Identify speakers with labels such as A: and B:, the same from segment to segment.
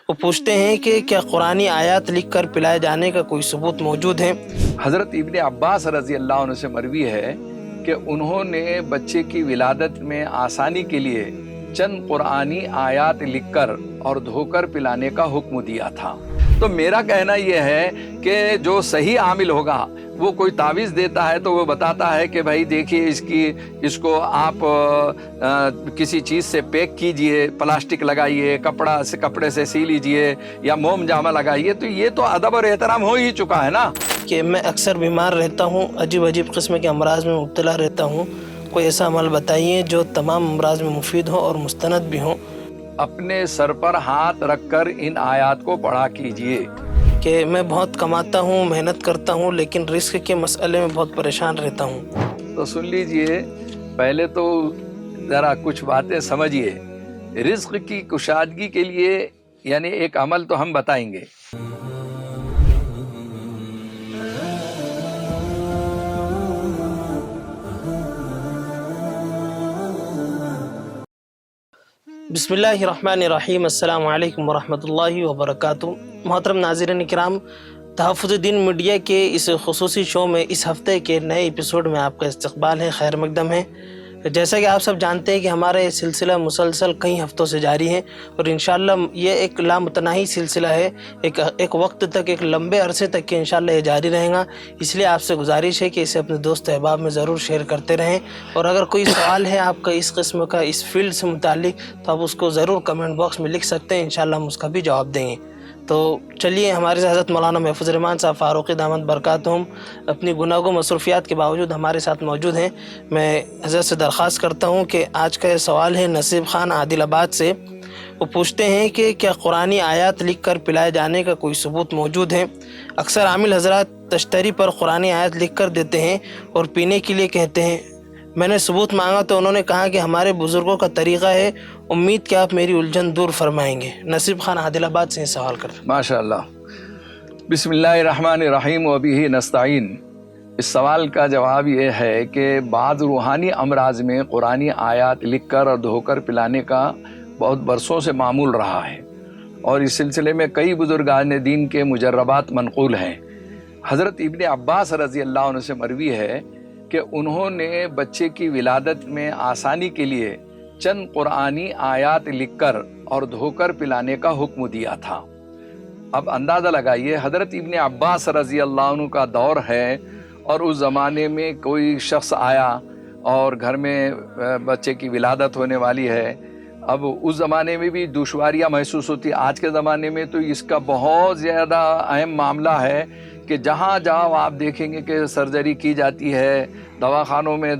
A: وہ پوچھتے ہیں کہ کیا قرآنی آیات لکھ کر پلائے جانے کا کوئی ثبوت موجود ہے؟
B: حضرت ابن عباس رضی اللہ عنہ سے مروی ہے کہ انہوں نے بچے کی ولادت میں آسانی کے لیے چند قرآنی آیات لکھ کر اور دھو کر پلانے کا حکم دیا تھا۔ تو میرا کہنا یہ ہے کہ جو صحیح عامل ہوگا وہ کوئی تعویذ دیتا ہے تو وہ بتاتا ہے کہ بھائی دیکھیے اس کو آپ کسی چیز سے پیک کیجئے، پلاسٹک لگائیے، کپڑے سے سی لیجئے یا موم جامہ لگائیے، تو یہ تو ادب اور احترام ہو ہی چکا ہے نا۔
A: کہ میں اکثر بیمار رہتا ہوں، عجیب قسم کے امراض میں مبتلا رہتا ہوں، کوئی ایسا عمل بتائیے جو تمام امراض میں مفید ہو اور مستند بھی ہوں۔
B: اپنے سر پر ہاتھ رکھ کر ان آیات کو پڑھا کیجئے۔
A: کہ میں بہت کماتا ہوں، محنت کرتا ہوں، لیکن رزق کے مسئلے میں بہت پریشان رہتا ہوں۔
B: تو سن لیجئے، پہلے تو ذرا کچھ باتیں سمجھیے۔ رزق کی کشادگی کے لیے یعنی ایک عمل تو ہم بتائیں گے۔
A: بسم اللہ الرحمن الرحیم، السلام علیکم ورحمۃ اللہ وبرکاتہ۔ محترم ناظرین کرام، تحفظ دین میڈیا کے اس خصوصی شو میں اس ہفتے کے نئے ایپیسوڈ میں آپ کا استقبال ہے، خیر مقدم ہے۔ جیسا کہ آپ سب جانتے ہیں کہ ہمارا یہ سلسلہ مسلسل کئی ہفتوں سے جاری ہے اور انشاءاللہ یہ ایک لامتناہی سلسلہ ہے، ایک وقت تک، ایک لمبے عرصے تک کہ انشاءاللہ یہ جاری رہے گا۔ اس لیے آپ سے گزارش ہے کہ اسے اپنے دوست احباب میں ضرور شیئر کرتے رہیں، اور اگر کوئی سوال ہے آپ کا اس قسم کا، اس فیلڈ سے متعلق، تو آپ اس کو ضرور کمنٹ باکس میں لکھ سکتے ہیں، انشاءاللہ ہم اس کا بھی جواب دیں گے۔ تو چلیے، ہمارے سے حضرت مولانا محفوظ الرحمان صاحب فاروقی دامت برکاتہم اپنی گناہوں مصروفیات کے باوجود ہمارے ساتھ موجود ہیں۔ میں حضرت سے درخواست کرتا ہوں کہ آج کا یہ سوال ہے نصیب خان عادل آباد سے۔ وہ پوچھتے ہیں کہ کیا قرآنی آیات لکھ کر پلائے جانے کا کوئی ثبوت موجود ہے؟ اکثر عامل حضرات تشتری پر قرآنی آیات لکھ کر دیتے ہیں اور پینے کے لیے کہتے ہیں۔ میں نے ثبوت مانگا تو انہوں نے کہا کہ ہمارے بزرگوں کا طریقہ ہے، امید کہ آپ میری الجھن دور فرمائیں گے۔ نصیب خان عادل آباد سے سوال کرتے ہیں۔
B: ماشاءاللہ۔ بسم اللہ الرحمن الرحیم وبہ نستعین۔ اس سوال کا جواب یہ ہے کہ بعض روحانی امراض میں قرآنی آیات لکھ کر اور دھو کر پلانے کا بہت برسوں سے معمول رہا ہے، اور اس سلسلے میں کئی بزرگان دین کے مجربات منقول ہیں۔ حضرت ابن عباس رضی اللہ عنہ سے مروی ہے کہ انہوں نے بچے کی ولادت میں آسانی کے لیے چند قرآنی آیات لکھ کر اور دھو کر پلانے کا حکم دیا تھا۔ اب اندازہ لگائیے، حضرت ابن عباس رضی اللہ عنہ کا دور ہے اور اس زمانے میں کوئی شخص آیا اور گھر میں بچے کی ولادت ہونے والی ہے۔ اب اس زمانے میں بھی دشواریاں محسوس ہوتی، آج کے زمانے میں تو اس کا بہت زیادہ اہم معاملہ ہے کہ جہاں جاؤ آپ دیکھیں گے کہ سرجری کی جاتی ہے، دواخانوں میں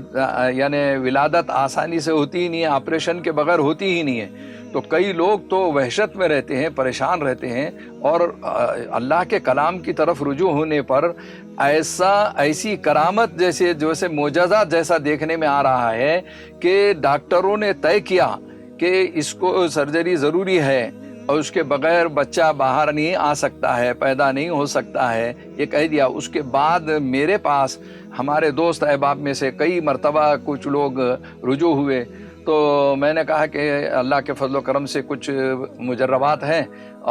B: یعنی ولادت آسانی سے ہوتی ہی نہیں ہے، آپریشن کے بغیر ہوتی ہی نہیں ہے۔ تو کئی لوگ تو وحشت میں رہتے ہیں، پریشان رہتے ہیں، اور اللہ کے کلام کی طرف رجوع ہونے پر ایسی کرامت جیسے معجزات جیسا دیکھنے میں آ رہا ہے کہ ڈاکٹروں نے طے کیا کہ اس کو سرجری ضروری ہے اور اس کے بغیر بچہ باہر نہیں آ سکتا ہے، پیدا نہیں ہو سکتا ہے، یہ کہہ دیا۔ اس کے بعد میرے پاس ہمارے دوست احباب میں سے کئی مرتبہ کچھ لوگ رجوع ہوئے، تو میں نے کہا کہ اللہ کے فضل و کرم سے کچھ مجربات ہیں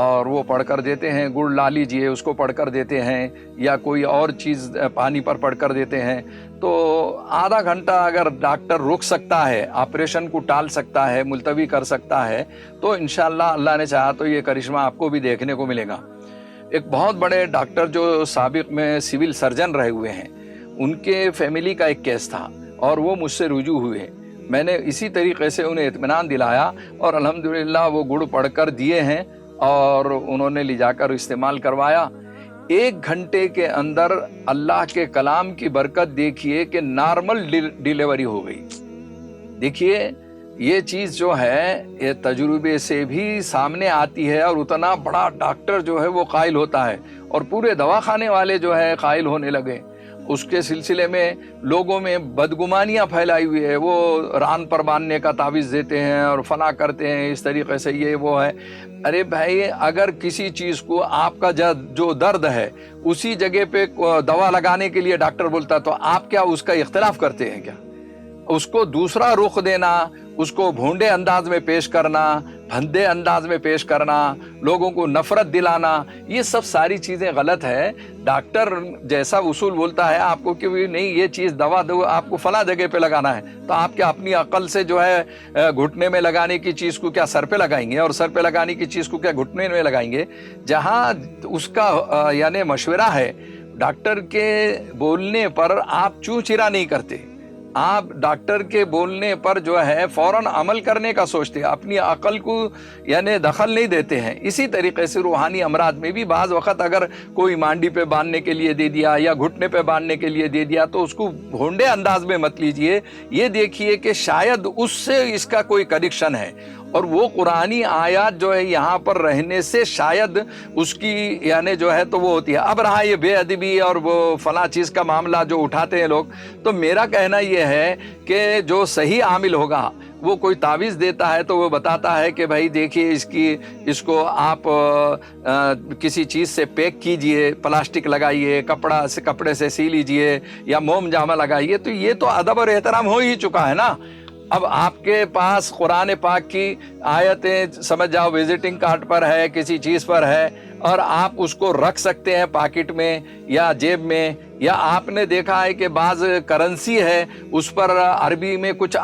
B: اور وہ پڑھ کر دیتے ہیں، گڑ لا لیجئے، اس کو پڑھ کر دیتے ہیں، یا کوئی اور چیز پانی پر پڑھ کر دیتے ہیں۔ تو آدھا گھنٹہ اگر ڈاکٹر رک سکتا ہے، آپریشن کو ٹال سکتا ہے، ملتوی کر سکتا ہے، تو انشاءاللہ اللہ نے چاہا تو یہ کرشمہ آپ کو بھی دیکھنے کو ملے گا۔ ایک بہت بڑے ڈاکٹر جو سابق میں سول سرجن رہے ہوئے ہیں، ان کے فیملی کا ایک کیس تھا اور وہ مجھ سے رجوع ہوئے۔ میں نے اسی طریقے سے انہیں اطمینان دلایا اور الحمدللہ وہ گڑ پڑھ کر دیے ہیں اور انہوں نے لے جا کر استعمال کروایا۔ 1 گھنٹے کے اندر اللہ کے کلام کی برکت دیکھیے کہ نارمل ڈیلیوری ہو گئی۔ دیکھیے یہ چیز جو ہے یہ تجربے سے بھی سامنے آتی ہے، اور اتنا بڑا ڈاکٹر جو ہے وہ قائل ہوتا ہے اور پورے دواخانے والے جو ہے قائل ہونے لگے۔ اس کے سلسلے میں لوگوں میں بدگمانیاں پھیلائی ہوئی ہے، وہ ران پر باندھنے کا تعویذ دیتے ہیں اور فلاں کرتے ہیں، اس طریقے سے یہ وہ ہے۔ ارے بھائی، اگر کسی چیز کو آپ کا جو درد ہے اسی جگہ پہ دوا لگانے کے لیے ڈاکٹر بولتا تو آپ کیا اس کا اختلاف کرتے ہیں کیا؟ اس کو دوسرا رخ دینا، اس کو بھونڈے انداز میں پیش کرنا، بھندے انداز میں پیش کرنا، لوگوں کو نفرت دلانا، یہ سب ساری چیزیں غلط ہے۔ ڈاکٹر جیسا اصول بولتا ہے آپ کو کہ نہیں یہ چیز دوا دو آپ کو فلاں جگہ پہ لگانا ہے، تو آپ کیا اپنی عقل سے جو ہے گھٹنے میں لگانے کی چیز کو کیا سر پہ لگائیں گے، اور سر پہ لگانے کی چیز کو کیا گھٹنے میں لگائیں گے؟ جہاں اس کا یعنی مشورہ ہے، ڈاکٹر کے بولنے پر آپ چوں چرا نہیں کرتے، آپ ڈاکٹر کے بولنے پر جو ہے فوراً عمل کرنے کا سوچتے ہیں، اپنی عقل کو یعنی دخل نہیں دیتے ہیں۔ اسی طریقے سے روحانی امراض میں بھی بعض وقت اگر کوئی مانڈی پہ باندھنے کے لیے دے دیا یا گھٹنے پہ باندھنے کے لیے دے دیا تو اس کو بھونڈے انداز میں مت لیجئے، یہ دیکھیے کہ شاید اس سے اس کا کوئی کنیکشن ہے، اور وہ قرآنی آیات جو ہے یہاں پر رہنے سے شاید اس کی یعنی جو ہے تو وہ ہوتی ہے۔ اب رہا یہ بے ادبی اور وہ فلاں چیز کا معاملہ جو اٹھاتے ہیں لوگ، تو میرا کہنا یہ ہے کہ جو صحیح عامل ہوگا وہ کوئی تعویذ دیتا ہے تو وہ بتاتا ہے کہ بھائی دیکھیے اس کو آپ کسی چیز سے پیک کیجئے، پلاسٹک لگائیے، کپڑے سے سی لیجئے یا موم جامہ لگائیے، تو یہ تو ادب اور احترام ہو ہی چکا ہے نا۔ اب آپ کے پاس قرآن پاک کی آیتیں سمجھ جاؤ وزٹنگ کارڈ پر ہے، کسی چیز پر ہے، اور آپ اس کو رکھ سکتے ہیں پاکٹ میں یا جیب میں، یا آپ نے دیکھا ہے کہ بعض کرنسی ہے اس پر عربی میں کچھ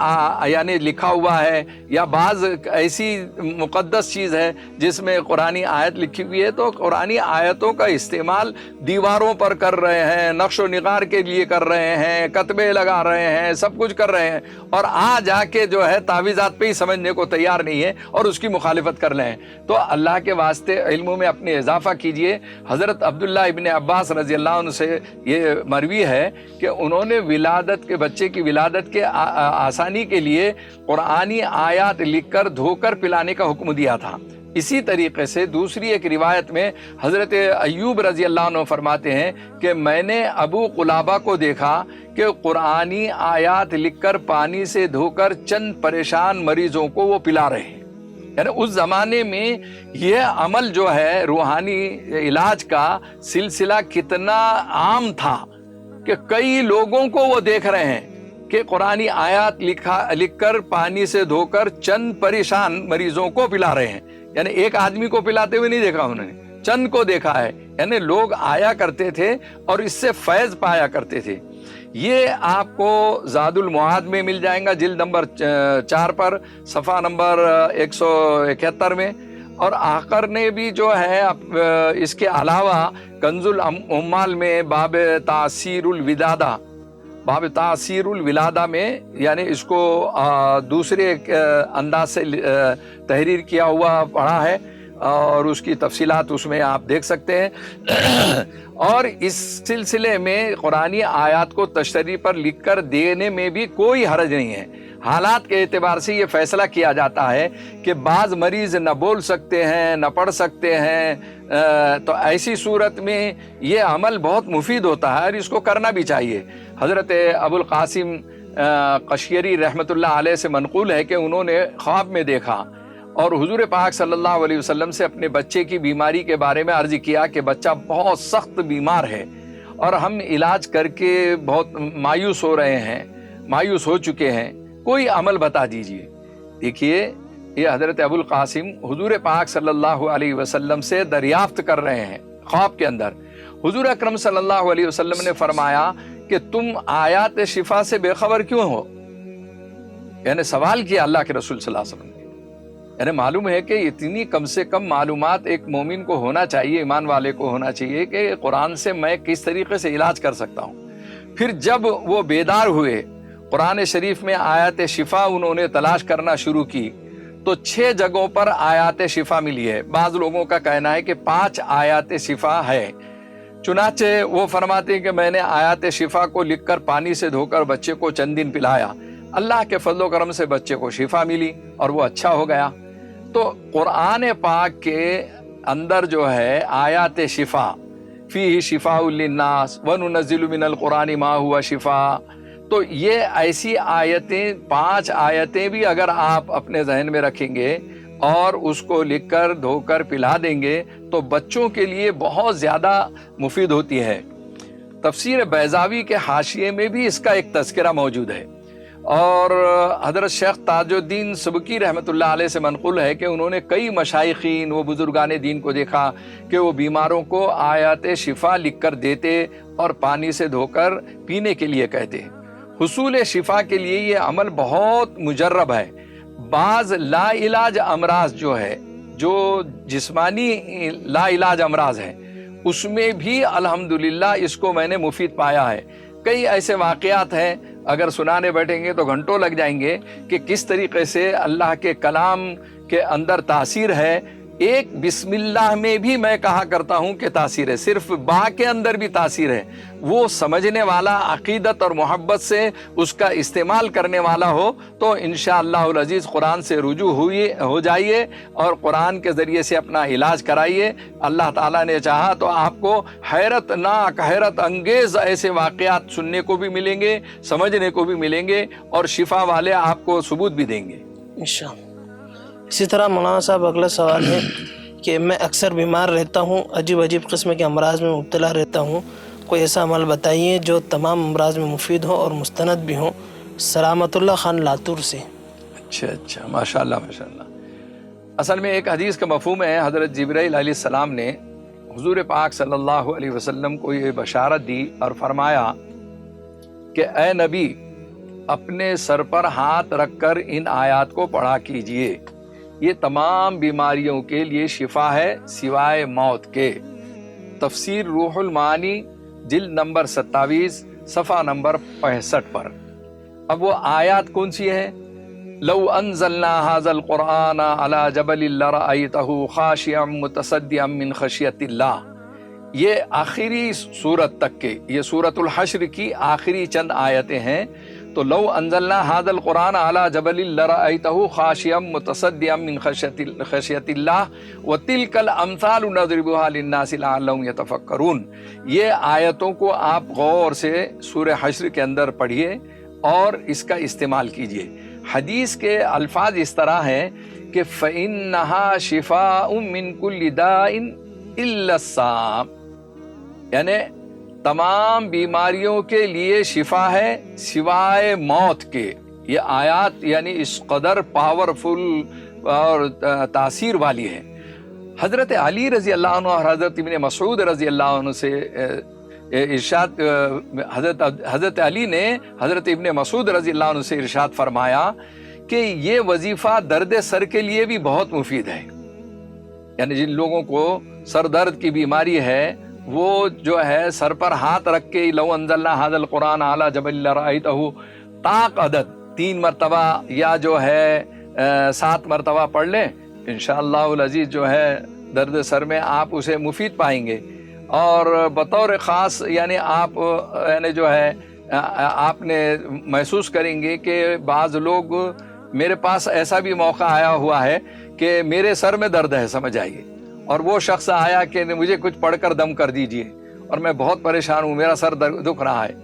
B: یعنی لکھا ہوا ہے، یا بعض ایسی مقدس چیز ہے جس میں قرآنی آیت لکھی ہوئی ہے، تو قرآنی آیتوں کا استعمال دیواروں پر کر رہے ہیں، نقش و نگار کے لیے کر رہے ہیں، کتبے لگا رہے ہیں، سب کچھ کر رہے ہیں، اور جا کے جو ہے تعویذات پہ ہی سمجھنے کو تیار نہیں ہے اور اس کی مخالفت کر رہے ہیں۔ تو اللہ کے واسطے علموں میں اپنے اضافہ کیجئے۔ حضرت عبداللہ ابن عباس رضی اللہ عنہ سے یہ مروی ہے کہ انہوں نے بچے کی ولادت کے آسانی کے لیے قرآنی آیات لکھ کر دھو کر پلانے کا حکم دیا تھا۔ اسی طریقے سے دوسری ایک روایت میں حضرت ایوب رضی اللہ عنہ فرماتے ہیں کہ میں نے ابو قلابہ کو دیکھا کہ قرآنی آیات لکھ کر پانی سے دھو کر چند پریشان مریضوں کو وہ پلا رہے ہیں۔ یعنی اس زمانے میں یہ عمل جو ہے روحانی علاج کا سلسلہ کتنا عام تھا کہ کئی لوگوں کو وہ دیکھ رہے ہیں کہ قرآنی آیات لکھ کر پانی سے دھو کر چند پریشان مریضوں کو پلا رہے ہیں۔ یعنی ایک آدمی کو پلاتے ہوئے نہیں دیکھا انہوں نے، چند کو دیکھا ہے۔ یعنی لوگ آیا کرتے تھے اور اس سے فیض پایا کرتے تھے۔ یہ آپ کو زاد المعاد میں مل جائیں گا، جلد نمبر 4 پر صفحہ نمبر 171 میں، اور آخر نے بھی جو ہے اس کے علاوہ کنز العمال میں باب تاثیر الولادہ میں یعنی اس کو دوسرے انداز سے تحریر کیا ہوا پڑھا ہے، اور اس کی تفصیلات اس میں آپ دیکھ سکتے ہیں۔ اور اس سلسلے میں قرآنی آیات کو تشریح پر لکھ کر دینے میں بھی کوئی حرج نہیں ہے۔ حالات کے اعتبار سے یہ فیصلہ کیا جاتا ہے کہ بعض مریض نہ بول سکتے ہیں نہ پڑھ سکتے ہیں، تو ایسی صورت میں یہ عمل بہت مفید ہوتا ہے اور اس کو کرنا بھی چاہیے۔ حضرت ابو القاسم قشیری رحمۃ اللہ علیہ سے منقول ہے کہ انہوں نے خواب میں دیکھا اور حضور پاک صلی اللہ علیہ وسلم سے اپنے بچے کی بیماری کے بارے میں عرض کیا کہ بچہ بہت سخت بیمار ہے اور ہم علاج کر کے بہت مایوس ہو چکے ہیں، کوئی عمل بتا دیجئے۔ دیکھیے یہ حضرت ابو القاسم حضور پاک صلی اللہ علیہ وسلم سے دریافت کر رہے ہیں خواب کے اندر۔ حضور اکرم صلی اللہ علیہ وسلم نے فرمایا کہ تم آیات شفا سے بے خبر کیوں ہو؟ یعنی سوال کیا اللہ کے رسول صلی اللہ علیہ وسلم نے۔ یعنی معلوم ہے کہ اتنی کم سے کم معلومات ایک مومن کو ہونا چاہیے، ایمان والے کو ہونا چاہیے کہ قرآن سے میں کس طریقے سے علاج کر سکتا ہوں۔ پھر جب وہ بیدار ہوئے، قرآن شریف میں آیات شفا انہوں نے تلاش کرنا شروع کی تو 6 جگہوں پر آیات شفا ملی ہے۔ بعض لوگوں کا کہنا ہے کہ 5 آیات شفا ہے۔ چنانچہ وہ فرماتے ہیں کہ میں نے آیات شفا کو لکھ کر پانی سے دھو کر بچے کو چند دن پلایا، اللہ کے فضل و کرم سے بچے کو شفا ملی اور وہ اچھا ہو گیا۔ تو قرآن پاک کے اندر جو ہے آیات شفا، فیہ شفاء للناس وننزل من القرآن ما ہوا شفا، تو یہ ایسی آیتیں 5 آیتیں بھی اگر آپ اپنے ذہن میں رکھیں گے اور اس کو لکھ کر دھو کر پلا دیں گے تو بچوں کے لیے بہت زیادہ مفید ہوتی ہے۔ تفسیر بیضاوی کے حاشیے میں بھی اس کا ایک تذکرہ موجود ہے، اور حضرت شیخ تاج الدین سبکی رحمۃ اللہ علیہ سے منقول ہے کہ انہوں نے کئی مشائخین و بزرگان دین کو دیکھا کہ وہ بیماروں کو آیات شفا لکھ کر دیتے اور پانی سے دھو کر پینے کے لیے کہتے۔ حصول شفا کے لیے یہ عمل بہت مجرب ہے۔ بعض لا علاج امراض جو ہے، جو جسمانی لا علاج امراض ہیں، اس میں بھی الحمدللہ اس کو میں نے مفید پایا ہے۔ کئی ایسے واقعات ہیں، اگر سنانے بیٹھیں گے تو گھنٹوں لگ جائیں گے کہ کس طریقے سے اللہ کے کلام کے اندر تاثیر ہے۔ ایک بسم اللہ میں بھی میں کہا کرتا ہوں کہ تاثیر ہے، صرف با کے اندر بھی تاثیر ہے۔ وہ سمجھنے والا عقیدت اور محبت سے اس کا استعمال کرنے والا ہو تو انشاءاللہ العزیز قرآن سے رجوع ہو جائیے اور قرآن کے ذریعے سے اپنا علاج کرائیے۔ اللہ تعالیٰ نے چاہا تو آپ کو حیرت ناک، حیرت انگیز ایسے واقعات سننے کو بھی ملیں گے، سمجھنے کو بھی ملیں گے، اور شفا والے آپ کو ثبوت بھی دیں گے
A: انشاءاللہ۔ اسی طرح مولانا صاحب اگلا سوال ہے کہ میں اکثر بیمار رہتا ہوں، عجیب عجیب قسم کے امراض میں مبتلا رہتا ہوں، کوئی ایسا عمل بتائیے جو تمام امراض میں مفید ہو اور مستند بھی ہوں۔ سلامت اللہ خان لاتور سے۔
B: اچھا ماشاءاللہ ماشاءاللہ۔ اصل میں ایک حدیث کا مفہوم ہے، حضرت جبرائیل علیہ السلام نے حضور پاک صلی اللہ علیہ وسلم کو یہ بشارت دی اور فرمایا کہ اے نبی، اپنے سر پر ہاتھ رکھ کر ان آیات کو پڑھا کیجئے، یہ تمام بیماریوں کے لیے شفا ہے سوائے موت کے۔ تفسیر روح المعانی جلد نمبر 27 صفحہ نمبر 65 پر۔ اب وہ آیات کون سی ہے؟ لو انزلنا هذا القرآن على جبل لرأيته خاشعا متصدعا من خشیت اللہ۔ یہ آخری سورت تک کے، یہ سورۃ الحشر کی آخری چند آیتیں ہیں۔ تو لو انزلنا هذا القرآن على جبل لرأيته خاشعا متصدعا من خشیت اللہ وتلك الامثال نضربها للناس لعلهم يتفکرون۔ یہ آیتوں کو آپ غور سے سورہ حشر کے اندر پڑھیے اور اس کا استعمال کیجیے۔ حدیث کے الفاظ اس طرح ہیں کہ فَإِنَّهَا شِفَاءٌ مِّن كُلِّ دَاءٍ إِلَّا السَّامَ، یعنی تمام بیماریوں کے لیے شفا ہے سوائے موت کے۔ یہ آیات یعنی اس قدر پاورفل اور تاثیر والی ہے۔ حضرت علی رضی اللہ عنہ اور حضرت ابن مسعود رضی اللہ عنہ سے ارشاد، حضرت علی نے حضرت ابن مسعود رضی اللہ عنہ سے ارشاد فرمایا کہ یہ وظیفہ درد سر کے لیے بھی بہت مفید ہے۔ یعنی جن لوگوں کو سر درد کی بیماری ہے، وہ جو ہے سر پر ہاتھ رکھ کے لو انزلنا هذا القرآن على جبل لرأيته طاق عدد 3 مرتبہ یا جو ہے 7 مرتبہ پڑھ لیں، انشاءاللہ العزیز جو ہے درد سر میں آپ اسے مفید پائیں گے۔ اور بطور خاص یعنی آپ یعنی جو ہے آپ نے محسوس کریں گے کہ بعض لوگ، میرے پاس ایسا بھی موقع آیا ہوا ہے کہ میرے سر میں درد ہے، سمجھ آئیے، اور وہ شخص آیا کہ مجھے کچھ پڑھ کر دم کر دیجئے، اور میں بہت پریشان ہوں، میرا سر دکھ رہا ہے۔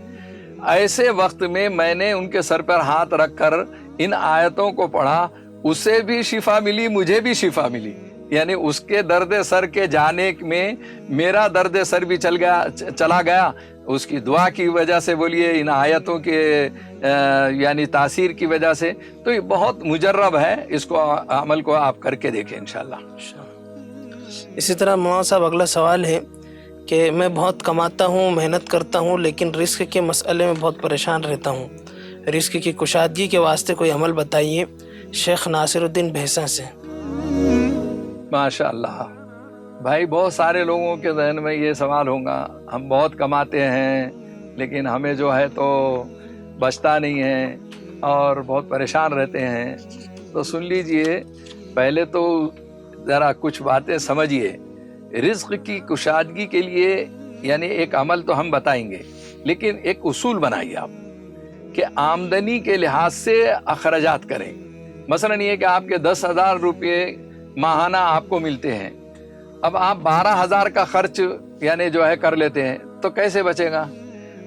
B: ایسے وقت میں میں نے ان کے سر پر ہاتھ رکھ کر ان آیتوں کو پڑھا، اسے بھی شفا ملی، مجھے بھی شفا ملی۔ یعنی اس کے درد سر کے جانے میں میرا درد سر بھی چلا گیا، اس کی دعا کی وجہ سے، بولیے ان آیتوں کے یعنی تاثیر کی وجہ سے۔ تو یہ بہت مجرب ہے، اس کو عمل کو آپ کر کے دیکھیں انشاءاللہ۔
A: اسی طرح مولانا صاحب اگلا سوال ہے کہ میں بہت کماتا ہوں، محنت کرتا ہوں، لیکن رزق کے مسئلے میں بہت پریشان رہتا ہوں، رزق کی کشادگی کے واسطے کوئی عمل بتائیے۔ شیخ ناصر الدین بھیسا سے۔
B: ماشاء اللہ بھائی، بہت سارے لوگوں کے ذہن میں یہ سوال ہوگا، ہم بہت کماتے ہیں لیکن ہمیں جو ہے تو بچتا نہیں ہے اور بہت پریشان رہتے ہیں۔ تو سن لیجئے، پہلے تو ذرا کچھ باتیں سمجھیے۔ رزق کی کشادگی کے لیے یعنی ایک عمل تو ہم بتائیں گے، لیکن ایک اصول بنائیے آپ کہ آمدنی کے لحاظ سے اخراجات کریں۔ مثلا یہ کہ آپ کے 10,000 روپے ماہانہ آپ کو ملتے ہیں، اب آپ 12,000 کا خرچ یعنی جو ہے کر لیتے ہیں تو کیسے بچے گا؟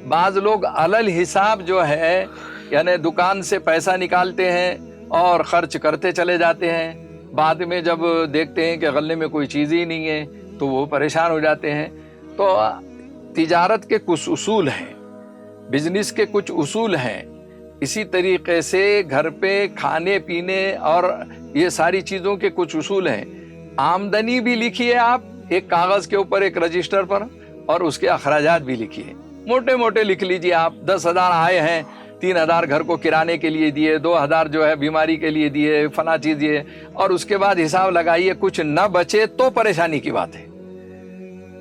B: بعض لوگ علل حساب جو ہے یعنی دکان سے پیسہ نکالتے ہیں اور خرچ کرتے چلے جاتے ہیں، بعد میں جب دیکھتے ہیں کہ غلے میں کوئی چیز ہی نہیں ہے تو وہ پریشان ہو جاتے ہیں۔ تو تجارت کے کچھ اصول ہیں، بزنس کے کچھ اصول ہیں اسی طریقے سے گھر پہ کھانے پینے اور یہ ساری چیزوں کے کچھ اصول ہیں. آمدنی بھی لکھیے آپ ایک کاغذ کے اوپر ایک رجسٹر پر، اور اس کے اخراجات بھی لکھیے. موٹے موٹے لکھ لیجیے آپ. 10,000 آئے ہیں، 3,000 گھر کو کرانے کے لیے دیے، 2,000 جو ہے بیماری کے لیے دیے، فلاں چیز دیے، اور اس کے بعد حساب لگائیے. کچھ نہ بچے تو پریشانی کی بات ہے.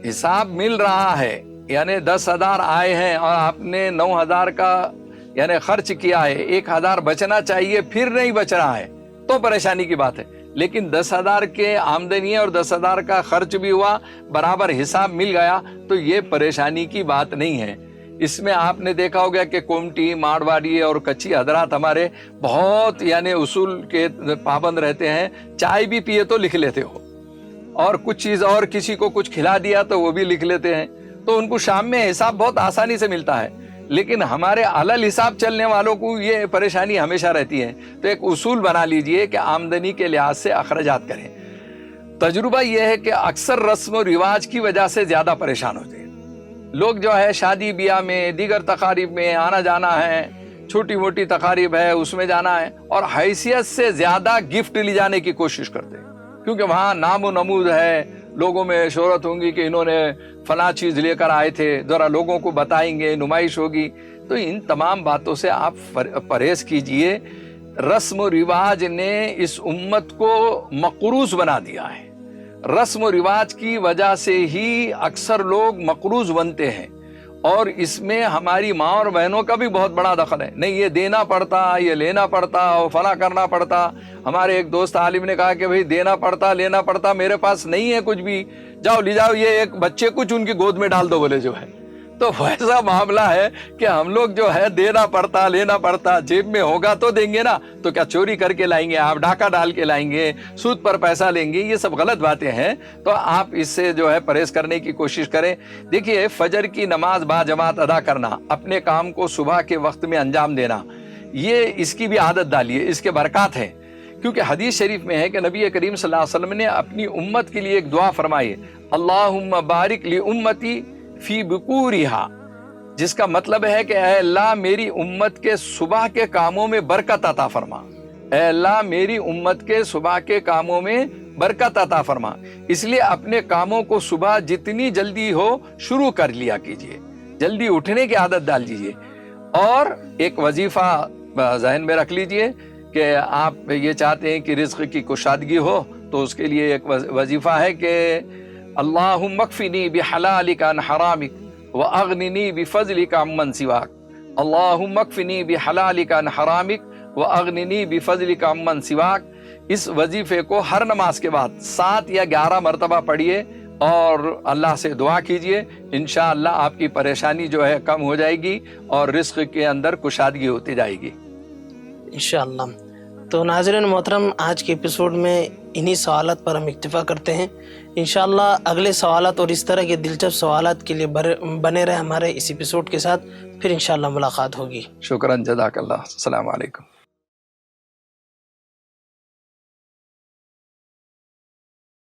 B: حساب مل رہا ہے، یعنی 10,000 آئے ہیں اور آپ نے 9,000 کا یعنی خرچ کیا ہے، 1,000 بچنا چاہیے، پھر نہیں بچ رہا ہے تو پریشانی کی بات ہے. لیکن 10,000 کے آمدنی اور 10,000 کا خرچ بھی ہوا، برابر حساب مل گیا، تو یہ پریشانی کی بات نہیں ہے. اس میں آپ نے دیکھا ہوگا کہ کومٹی، مارواڑی اور کچھی حضرات ہمارے بہت یعنی اصول کے پابند رہتے ہیں. چائے بھی پیے تو لکھ لیتے ہو، اور کچھ چیز اور کسی کو کچھ کھلا دیا تو وہ بھی لکھ لیتے ہیں. تو ان کو شام میں حساب بہت آسانی سے ملتا ہے. لیکن ہمارے علل حساب چلنے والوں کو یہ پریشانی ہمیشہ رہتی ہے. تو ایک اصول بنا لیجئے کہ آمدنی کے لحاظ سے اخراجات کریں. تجربہ یہ ہے کہ اکثر رسم و رواج کی وجہ سے زیادہ پریشان ہوتے ہیں لوگ. جو ہے شادی بیاہ میں، دیگر تقاریب میں آنا جانا ہے، چھوٹی موٹی تقاریب ہے اس میں جانا ہے، اور حیثیت سے زیادہ گفٹ لے جانے کی کوشش کرتے ہیں، کیونکہ وہاں نام و نمود ہے، لوگوں میں شہرت ہوں گی کہ انہوں نے فلاں چیز لے کر آئے تھے، ذرا لوگوں کو بتائیں گے، نمائش ہوگی. تو ان تمام باتوں سے آپ پرہیز کیجئے. رسم و رواج نے اس امت کو مقروض بنا دیا ہے. رسم و رواج کی وجہ سے ہی اکثر لوگ مقروض بنتے ہیں، اور اس میں ہماری ماں اور بہنوں کا بھی بہت بڑا دخل ہے. نہیں یہ دینا پڑتا، یہ لینا پڑتا، اور فلاں کرنا پڑتا. ہمارے ایک دوست عالم نے کہا کہ بھئی دینا پڑتا، لینا پڑتا، میرے پاس نہیں ہے کچھ بھی، جاؤ لے جاؤ، یہ ایک بچے کچھ ان کی گود میں ڈال دو بولے جو ہے. تو ویسا معاملہ ہے کہ ہم لوگ جو ہے دینا پڑتا، لینا پڑتا. جیب میں ہوگا تو دیں گے نا، تو کیا چوری کر کے لائیں گے آپ، ڈاکہ ڈال کے لائیں گے، سود پر پیسہ لیں گے؟ یہ سب غلط باتیں ہیں. تو آپ اس سے جو ہے پرہیز کرنے کی کوشش کریں. دیکھیے فجر کی نماز با جماعت ادا کرنا، اپنے کام کو صبح کے وقت میں انجام دینا، یہ اس کی بھی عادت ڈالیے، اس کے برکات ہیں. کیونکہ حدیث شریف میں ہے کہ نبی کریم صلی اللہ علیہ وسلم نے اپنی امت کے لیے ایک دعا فرمائی، اللہم بارک لامتی فی بکورہا، جس کا مطلب ہے کہ اے اللہ میری امت کے صبح کے کاموں میں برکت عطا فرما. اے اللہ میری امت کے صبح کے کاموں میں برکت عطا فرما. اس لیے اپنے کاموں کو صبح جتنی جلدی ہو شروع کر لیا کیجئے، جلدی اٹھنے کی عادت ڈال دیجئے. اور ایک وظیفہ ذہن میں رکھ لیجئے کہ آپ یہ چاہتے ہیں کہ رزق کی کشادگی ہو، تو اس کے لیے ایک وظیفہ ہے کہ اللہم اکفنی بحلالک عن حرامک واغننی بفضلک عمن سواک. اللہم اکفنی بحلالک عن حرامک واغننی بفضلک عمن سواک. اس وظیفے کو ہر نماز کے بعد 7 یا 11 مرتبہ پڑھیے اور اللہ سے دعا کیجئے. انشاءاللہ آپ کی پریشانی جو ہے کم ہو جائے گی اور رزق کے اندر کشادگی ہوتی جائے گی
A: انشاءاللہ. تو ناظرین محترم، آج کے ایپیسوڈ میں انہی سوالات پر ہم اکتفا کرتے ہیں. انشاءاللہ اگلے سوالات اور اس طرح کے دلچسپ سوالات کے لیے بنے رہے ہمارے اس ایپیسوڈ کے ساتھ. پھر انشاءاللہ ملاقات ہوگی.
B: شکراً، جزاک اللہ. السلام علیکم.